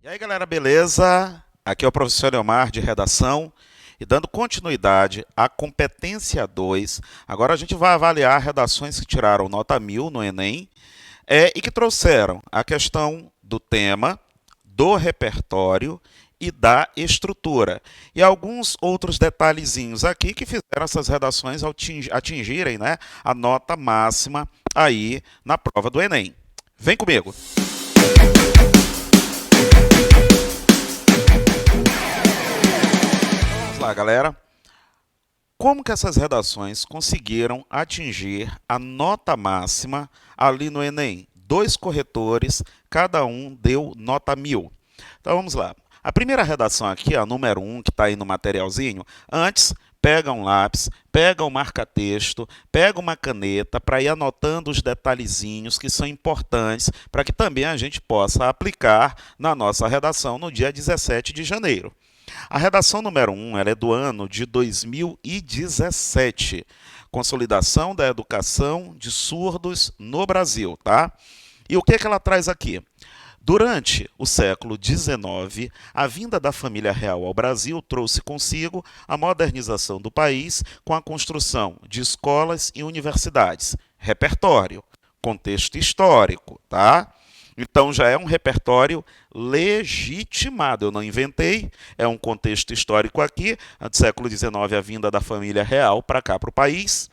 E aí, galera, beleza? Aqui é o professor Elmar de redação e dando continuidade à competência 2. Agora a gente vai avaliar redações que tiraram nota 1000 no Enem e que trouxeram a questão do tema, do repertório e da estrutura. E alguns outros detalhezinhos aqui que fizeram essas redações atingirem, né, a nota máxima aí na prova do Enem. Vem comigo! Vamos lá, galera. Como que essas redações conseguiram atingir a nota máxima ali no Enem? Dois corretores, cada um deu nota 1000. Então vamos lá. A primeira redação aqui, a número 1, que está aí no materialzinho, antes pega um lápis, pega um marca-texto, pega uma caneta para ir anotando os detalhezinhos que são importantes para que também a gente possa aplicar na nossa redação no dia 17 de janeiro. A redação número 1 ela é do ano de 2017, Consolidação da Educação de Surdos no Brasil, tá? E o que é que ela traz aqui? Durante o século XIX, a vinda da família real ao Brasil trouxe consigo a modernização do país com a construção de escolas e universidades. Repertório, contexto histórico, tá? Então já é um repertório legitimado. Eu não inventei, é um contexto histórico aqui, do século XIX, a vinda da família real para cá, para o país.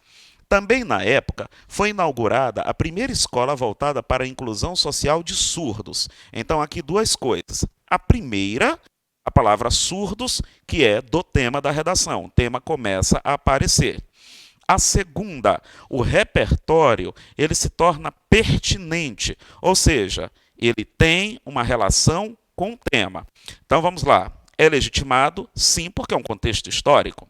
Também na época foi inaugurada a primeira escola voltada para a inclusão social de surdos. Então aqui duas coisas. A primeira, a palavra surdos, que é do tema da redação. O tema começa a aparecer. A segunda, o repertório, ele se torna pertinente, ou seja, ele tem uma relação com o tema. Então vamos lá. É legitimado? Sim, porque é um contexto histórico.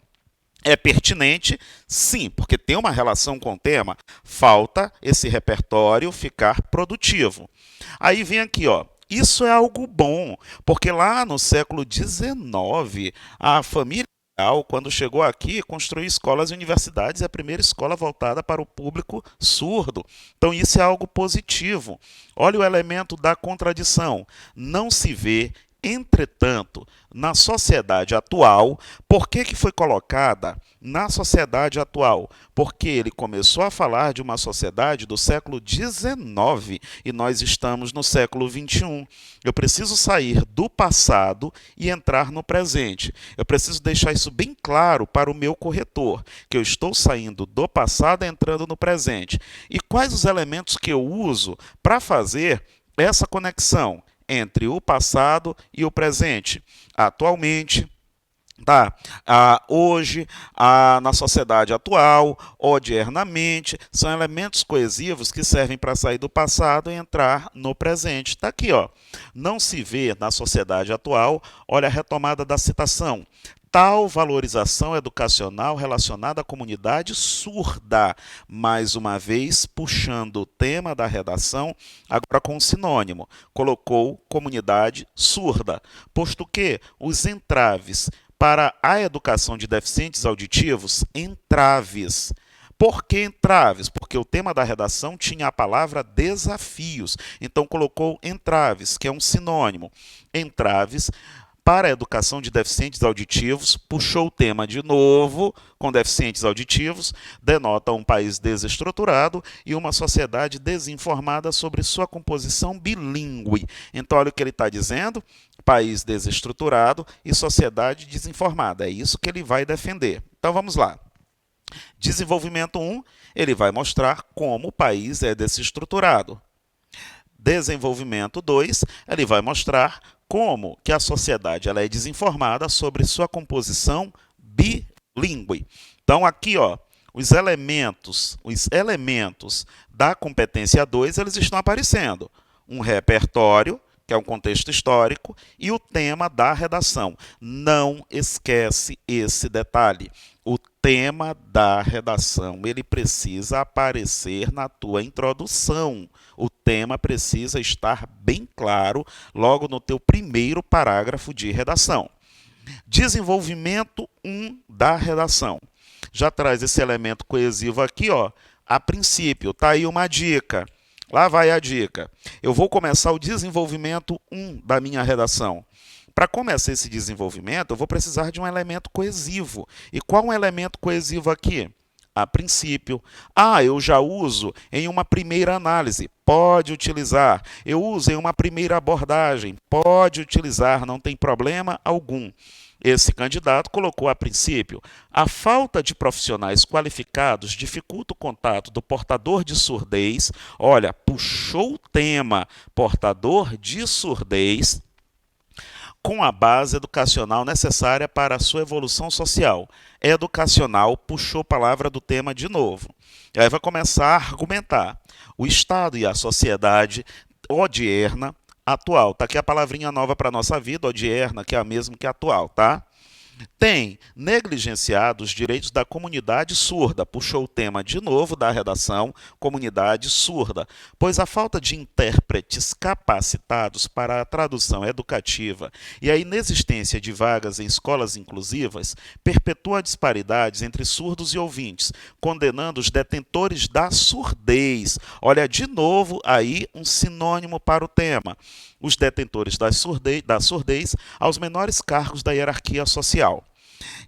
É pertinente? Sim, porque tem uma relação com o tema. Falta esse repertório ficar produtivo. Aí vem aqui, ó. Isso é algo bom, porque lá no século XIX, a família real, quando chegou aqui, construiu escolas e universidades, é a primeira escola voltada para o público surdo. Então, isso é algo positivo. Olha o elemento da contradição. Não se vê. Entretanto, na sociedade atual, por que foi colocada na sociedade atual? Porque ele começou a falar de uma sociedade do século XIX e nós estamos no século XXI. Eu preciso sair do passado e entrar no presente. Eu preciso deixar isso bem claro para o meu corretor, que eu estou saindo do passado e entrando no presente. E quais os elementos que eu uso para fazer essa conexão entre o passado e o presente? Atualmente, tá? Hoje, na sociedade atual, odiernamente, são elementos coesivos que servem para sair do passado e entrar no presente. Está aqui, ó. Não se vê na sociedade atual, olha a retomada da citação, tal valorização educacional relacionada à comunidade surda, mais uma vez puxando o tema da redação, agora com um sinônimo, colocou comunidade surda, posto que os entraves para a educação de deficientes auditivos, entraves. Por que entraves? Porque o tema da redação tinha a palavra desafios, então colocou entraves, que é um sinônimo. Entraves para a educação de deficientes auditivos, puxou o tema de novo com deficientes auditivos, denota um país desestruturado e uma sociedade desinformada sobre sua composição bilíngue. Então, olha o que ele está dizendo: país desestruturado e sociedade desinformada. É isso que ele vai defender. Então, vamos lá. Desenvolvimento 1, ele vai mostrar como o país é desestruturado. Desenvolvimento 2, ele vai mostrar como que a sociedade ela é desinformada sobre sua composição bilíngue. Então aqui, ó, os elementos da competência 2, eles estão aparecendo. Um repertório, que é um contexto histórico, e o tema da redação. Não esquece esse detalhe. O tema da redação, ele precisa aparecer na tua introdução. O tema precisa estar bem claro logo no teu primeiro parágrafo de redação. Desenvolvimento 1 da redação. Já traz esse elemento coesivo aqui, ó. A princípio, tá aí uma dica. Lá vai a dica. Eu vou começar o desenvolvimento 1 da minha redação. Para começar esse desenvolvimento, eu vou precisar de um elemento coesivo. E qual um elemento coesivo aqui? A princípio. Ah, eu já uso em uma primeira análise. Pode utilizar. Eu uso em uma primeira abordagem. Pode utilizar, não tem problema algum. Esse candidato colocou a princípio: a falta de profissionais qualificados dificulta o contato do portador de surdez. Olha, puxou o tema portador de surdez com a base educacional necessária para a sua evolução social. Educacional puxou a palavra do tema de novo. E aí vai começar a argumentar. O Estado e a sociedade odierna atual. Está aqui a palavrinha nova para a nossa vida, odierna, que é a mesma que atual, tá? Tem negligenciado os direitos da comunidade surda. Puxou o tema de novo da redação, comunidade surda, pois a falta de intérpretes capacitados para a tradução educativa e a inexistência de vagas em escolas inclusivas perpetua disparidades entre surdos e ouvintes, condenando os detentores da surdez. Olha, de novo aí um sinônimo para o tema. Os detentores da surdez aos menores cargos da hierarquia social.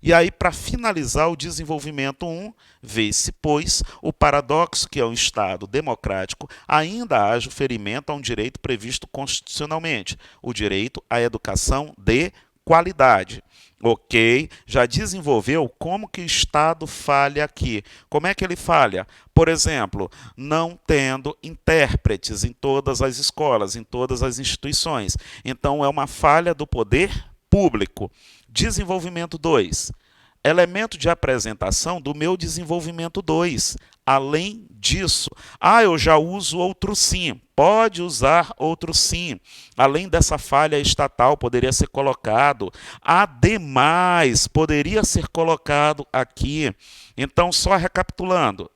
E aí, para finalizar o desenvolvimento 1, vê-se, pois, o paradoxo que é um Estado democrático ainda haja o ferimento a um direito previsto constitucionalmente, o direito à educação de qualidade. Ok, já desenvolveu como que o Estado falha aqui. Como é que ele falha? Por exemplo, não tendo intérpretes em todas as escolas, em todas as instituições. Então, é uma falha do poder público. Desenvolvimento 2. Elemento de apresentação do meu desenvolvimento 2. Além disso, eu já uso outro sim. Pode usar outro sim. Além dessa falha estatal, poderia ser colocado. Ademais, poderia ser colocado aqui. Então, só recapitulando.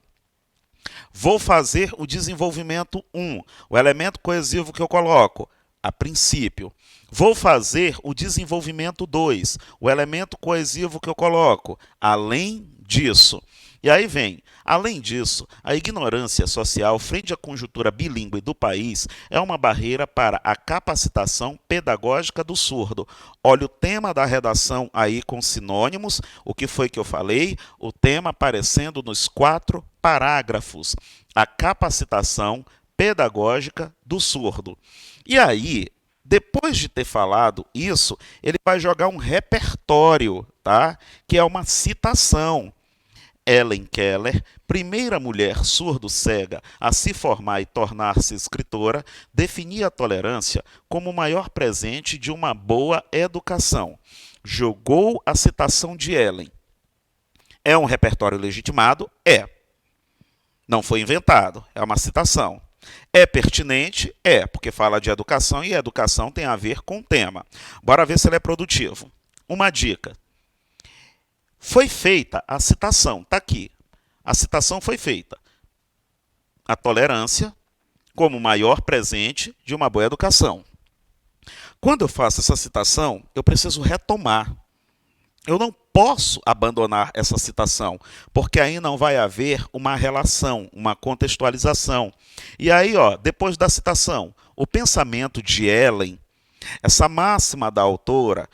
Vou fazer o desenvolvimento 1. O elemento coesivo que eu coloco, a princípio. Vou fazer o desenvolvimento 2, o elemento coesivo que eu coloco, além disso. E aí vem, além disso, a ignorância social frente à conjuntura bilíngue do país é uma barreira para a capacitação pedagógica do surdo. Olha o tema da redação aí com sinônimos, o que foi que eu falei? O tema aparecendo nos 4 parágrafos. A capacitação pedagógica do surdo. E aí, depois de ter falado isso, ele vai jogar um repertório, tá? Que é uma citação. Helen Keller, primeira mulher surdo-cega a se formar e tornar-se escritora, definia a tolerância como o maior presente de uma boa educação. Jogou a citação de Helen. É um repertório legitimado? É. Não foi inventado, é uma citação. É pertinente? É, porque fala de educação e a educação tem a ver com o tema. Bora ver se ele é produtivo. Uma dica. Foi feita a citação, está aqui. A citação foi feita. A tolerância como o maior presente de uma boa educação. Quando eu faço essa citação, eu preciso retomar. Eu não posso abandonar essa citação, porque aí não vai haver uma relação, uma contextualização. E aí, depois da citação, o pensamento de Ellen, essa máxima da autora,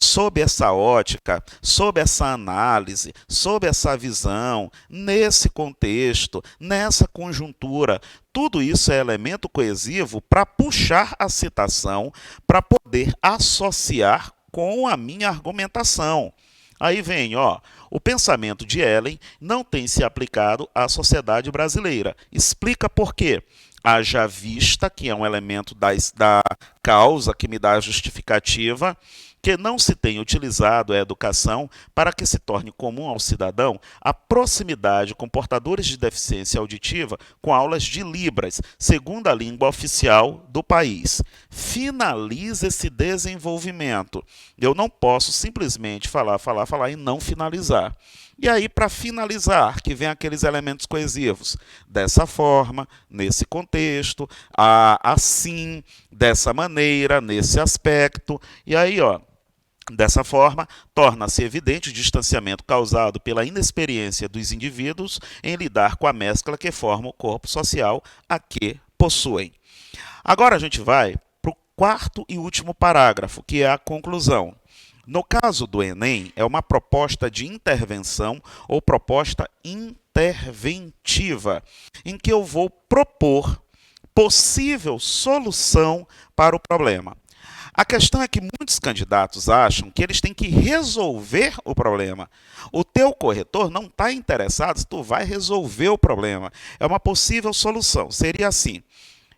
sob essa ótica, sob essa análise, sob essa visão, nesse contexto, nessa conjuntura, tudo isso é elemento coesivo para puxar a citação, para poder associar com a minha argumentação. Aí vem, o pensamento de Ellen não tem se aplicado à sociedade brasileira. Explica por quê. Haja vista, que é um elemento da causa que me dá a justificativa, que não se tem utilizado a educação para que se torne comum ao cidadão a proximidade com portadores de deficiência auditiva com aulas de Libras, segunda língua oficial do país. Finaliza esse desenvolvimento. Eu não posso simplesmente falar e não finalizar. E aí, para finalizar, que vem aqueles elementos coesivos. Dessa forma, nesse contexto, assim, dessa maneira, nesse aspecto. E aí, Dessa forma, torna-se evidente o distanciamento causado pela inexperiência dos indivíduos em lidar com a mescla que forma o corpo social a que possuem. Agora a gente vai para o quarto e último parágrafo, que é a conclusão. No caso do Enem, é uma proposta de intervenção ou proposta interventiva, em que eu vou propor possível solução para o problema. A questão é que muitos candidatos acham que eles têm que resolver o problema. O teu corretor não está interessado se tu vai resolver o problema. É uma possível solução. Seria assim: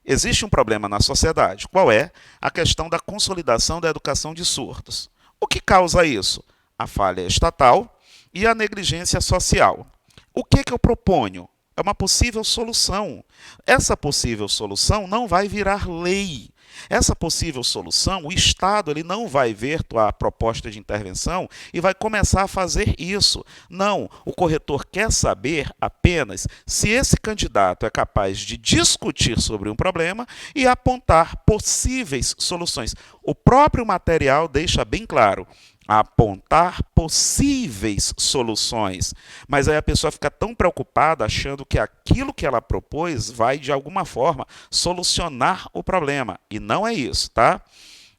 existe um problema na sociedade. Qual é? A questão da consolidação da educação de surdos. O que causa isso? A falha estatal e a negligência social. O que eu proponho? É uma possível solução. Essa possível solução não vai virar lei. Essa possível solução, o Estado ele não vai ver tua proposta de intervenção e vai começar a fazer isso. Não, o corretor quer saber apenas se esse candidato é capaz de discutir sobre um problema e apontar possíveis soluções. O próprio material deixa bem claro: apontar possíveis soluções. Mas aí a pessoa fica tão preocupada achando que aquilo que ela propôs vai, de alguma forma, solucionar o problema. E não é isso, tá?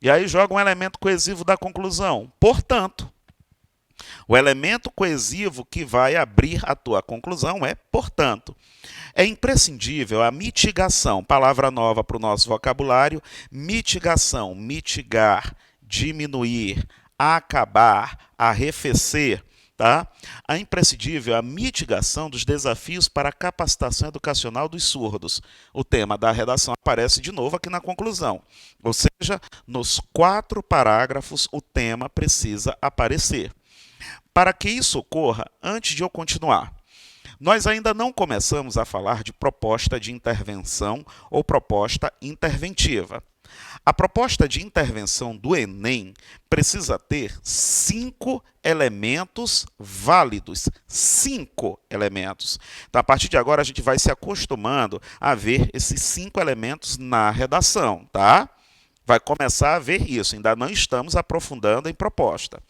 E aí joga um elemento coesivo da conclusão. Portanto, o elemento coesivo que vai abrir a tua conclusão é portanto. É imprescindível a mitigação, palavra nova para o nosso vocabulário, mitigação, mitigar, diminuir, acabar, arrefecer, tá? É imprescindível a mitigação dos desafios para a capacitação educacional dos surdos. O tema da redação aparece de novo aqui na conclusão. Ou seja, nos 4 parágrafos o tema precisa aparecer. Para que isso ocorra, antes de eu continuar, nós ainda não começamos a falar de proposta de intervenção ou proposta interventiva. A proposta de intervenção do Enem precisa ter 5 elementos válidos. 5 elementos. Então, a partir de agora, a gente vai se acostumando a ver esses 5 elementos na redação, tá? Vai começar a ver isso, ainda não estamos aprofundando em proposta.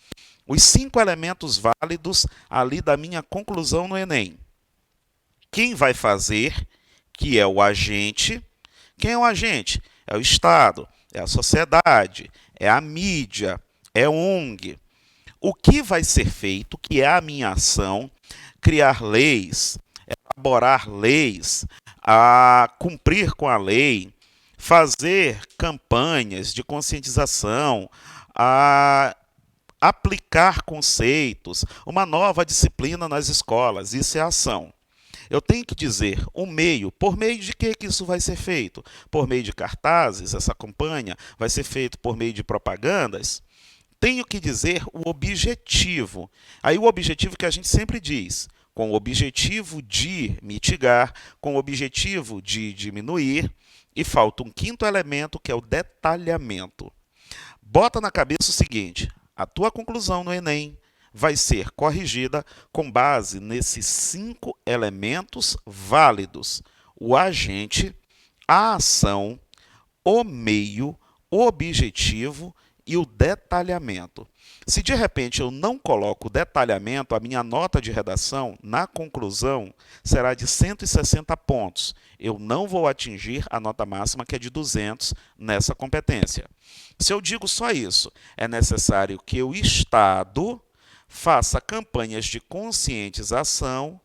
Os 5 elementos válidos ali da minha conclusão no Enem. Quem vai fazer, que é o agente. Quem é o agente? É o Estado, é a sociedade, é a mídia, é ONG. O que vai ser feito, que é a minha ação, criar leis, elaborar leis, a cumprir com a lei, fazer campanhas de conscientização, a aplicar conceitos, uma nova disciplina nas escolas. Isso é ação. Eu tenho que dizer o meio, por meio de que isso vai ser feito? Por meio de cartazes, essa campanha vai ser feita por meio de propagandas? Tenho que dizer o objetivo. Aí o objetivo que a gente sempre diz, com o objetivo de mitigar, com o objetivo de diminuir, e falta um 5º elemento que é o detalhamento. Bota na cabeça o seguinte: a tua conclusão no Enem vai ser corrigida com base nesses 5 elementos válidos: o agente, a ação, o meio, o objetivo e o detalhamento. Se de repente eu não coloco o detalhamento, a minha nota de redação na conclusão será de 160 pontos. Eu não vou atingir a nota máxima, que é de 200 nessa competência. Se eu digo só isso, é necessário que o Estado faça campanhas de conscientização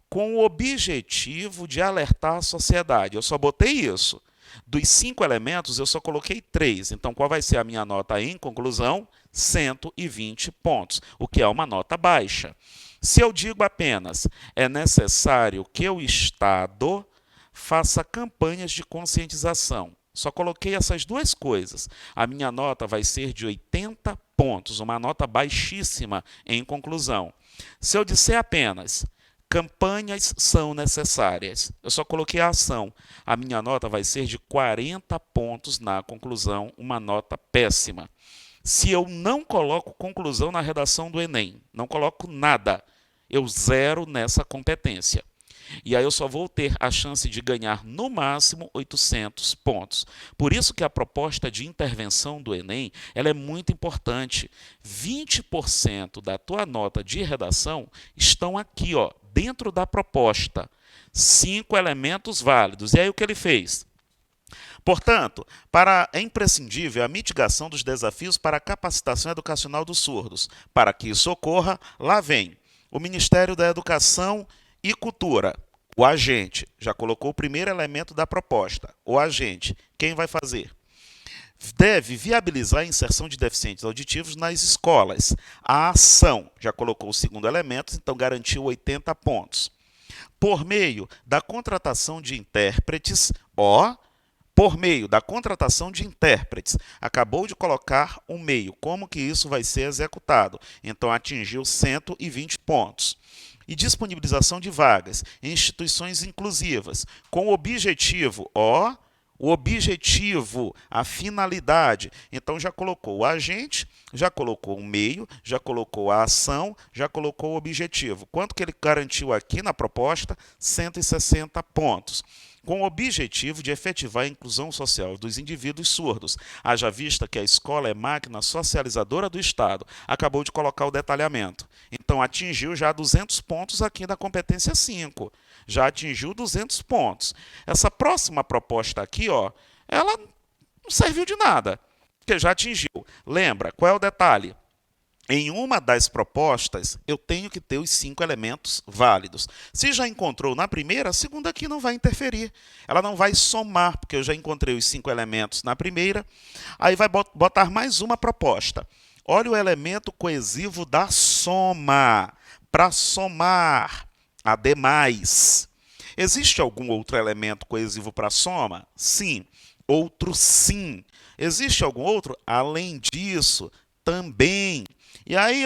com o objetivo de alertar a sociedade. Eu só botei isso. Dos 5 elementos, eu só coloquei 3. Então, qual vai ser a minha nota em conclusão? 120 pontos, o que é uma nota baixa. Se eu digo apenas, é necessário que o Estado faça campanhas de conscientização. Só coloquei essas 2 coisas. A minha nota vai ser de 80 pontos, uma nota baixíssima em conclusão. Se eu disser apenas campanhas são necessárias, eu só coloquei a ação, a minha nota vai ser de 40 pontos na conclusão, uma nota péssima. Se eu não coloco conclusão na redação do Enem, não coloco nada, eu zero nessa competência. E aí eu só vou ter a chance de ganhar no máximo 800 pontos. Por isso que a proposta de intervenção do Enem, ela é muito importante. 20% da tua nota de redação estão aqui, ó, dentro da proposta. 5 elementos válidos. E aí o que ele fez? Portanto, é imprescindível a mitigação dos desafios para a capacitação educacional dos surdos. Para que isso ocorra, lá vem o Ministério da Educação e Cultura, o agente. Já colocou o primeiro elemento da proposta, o agente. Quem vai fazer? Deve viabilizar a inserção de deficientes auditivos nas escolas. A ação, já colocou o segundo elemento, então garantiu 80 pontos. Por meio da contratação de intérpretes, por meio da contratação de intérpretes. Acabou de colocar um meio. Como que isso vai ser executado? Então, atingiu 120 pontos. E disponibilização de vagas em instituições inclusivas, com o objetivo, o objetivo, a finalidade. Então, já colocou o agente, já colocou o meio, já colocou a ação, já colocou o objetivo. Quanto que ele garantiu aqui na proposta? 160 pontos. Com o objetivo de efetivar a inclusão social dos indivíduos surdos. Haja vista que a escola é máquina socializadora do Estado. Acabou de colocar o detalhamento. Então, atingiu já 200 pontos aqui da competência 5. Já atingiu 200 pontos. Essa próxima proposta aqui, ela não serviu de nada, porque já atingiu. Lembra, qual é o detalhe? Em uma das propostas, eu tenho que ter os 5 elementos válidos. Se já encontrou na primeira, a segunda aqui não vai interferir. Ela não vai somar, porque eu já encontrei os 5 elementos na primeira. Aí vai botar mais uma proposta. Olha o elemento coesivo da soma. Para somar, ademais. Existe algum outro elemento coesivo para soma? Sim. Outro sim. Existe algum outro? Além disso, também. E aí,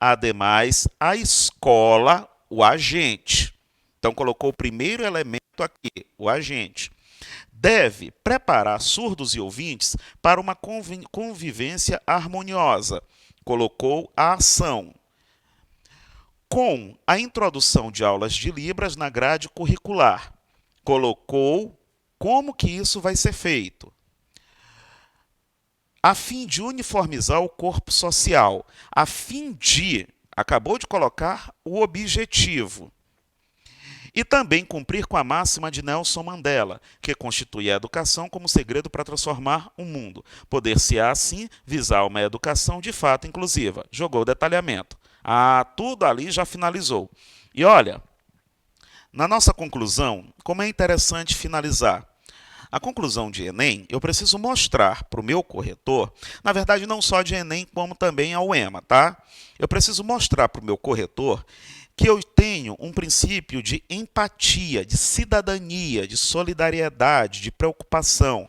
ademais, a escola, o agente. Então, colocou o primeiro elemento aqui, o agente. Deve preparar surdos e ouvintes para uma convivência harmoniosa. Colocou a ação. Com a introdução de aulas de Libras na grade curricular. Colocou como que isso vai ser feito. A fim de uniformizar o corpo social, a fim de, acabou de colocar o objetivo. E também cumprir com a máxima de Nelson Mandela, que constitui a educação como segredo para transformar o mundo. Poder-se-á, assim, visar uma educação de fato inclusiva. Jogou o detalhamento. Tudo ali já finalizou. E olha, na nossa conclusão, como é interessante finalizar. A conclusão de Enem, eu preciso mostrar para o meu corretor, na verdade não só de Enem, como também ao EMA, tá? Eu preciso mostrar para o meu corretor que eu tenho um princípio de empatia, de cidadania, de solidariedade, de preocupação.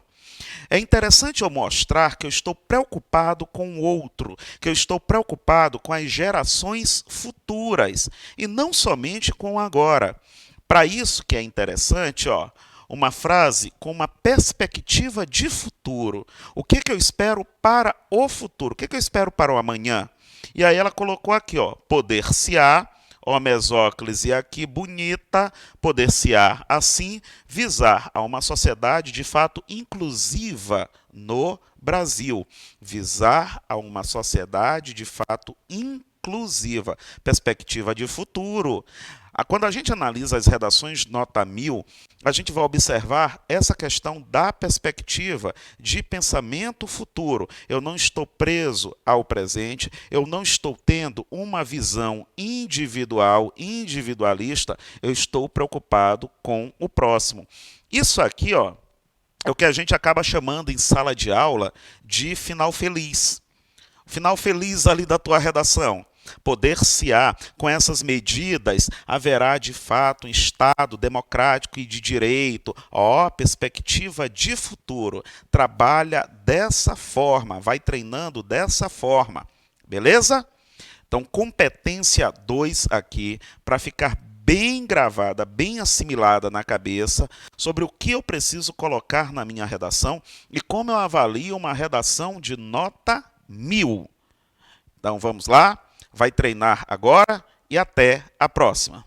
É interessante eu mostrar que eu estou preocupado com o outro, que eu estou preocupado com as gerações futuras e não somente com o agora. Para isso que é interessante, uma frase com uma perspectiva de futuro. O que eu espero para o futuro? O que eu espero para o amanhã? E aí ela colocou aqui, poder-se-á, mesóclise aqui bonita, poder-se-á assim, visar a uma sociedade de fato inclusiva no Brasil. Visar a uma sociedade de fato inclusiva. Perspectiva de futuro. Quando a gente analisa as redações nota 1000, a gente vai observar essa questão da perspectiva de pensamento futuro. Eu não estou preso ao presente, eu não estou tendo uma visão individual, individualista, eu estou preocupado com o próximo. Isso aqui, é o que a gente acaba chamando em sala de aula de final feliz. Final feliz ali da tua redação. Poder-se-á, com essas medidas, haverá de fato um Estado democrático e de direito. Perspectiva de futuro. Trabalha dessa forma, vai treinando dessa forma. Beleza? Então, competência 2 aqui, para ficar bem gravada, bem assimilada na cabeça, sobre o que eu preciso colocar na minha redação e como eu avalio uma redação de nota 1000. Então, vamos lá? Vai treinar agora e até a próxima.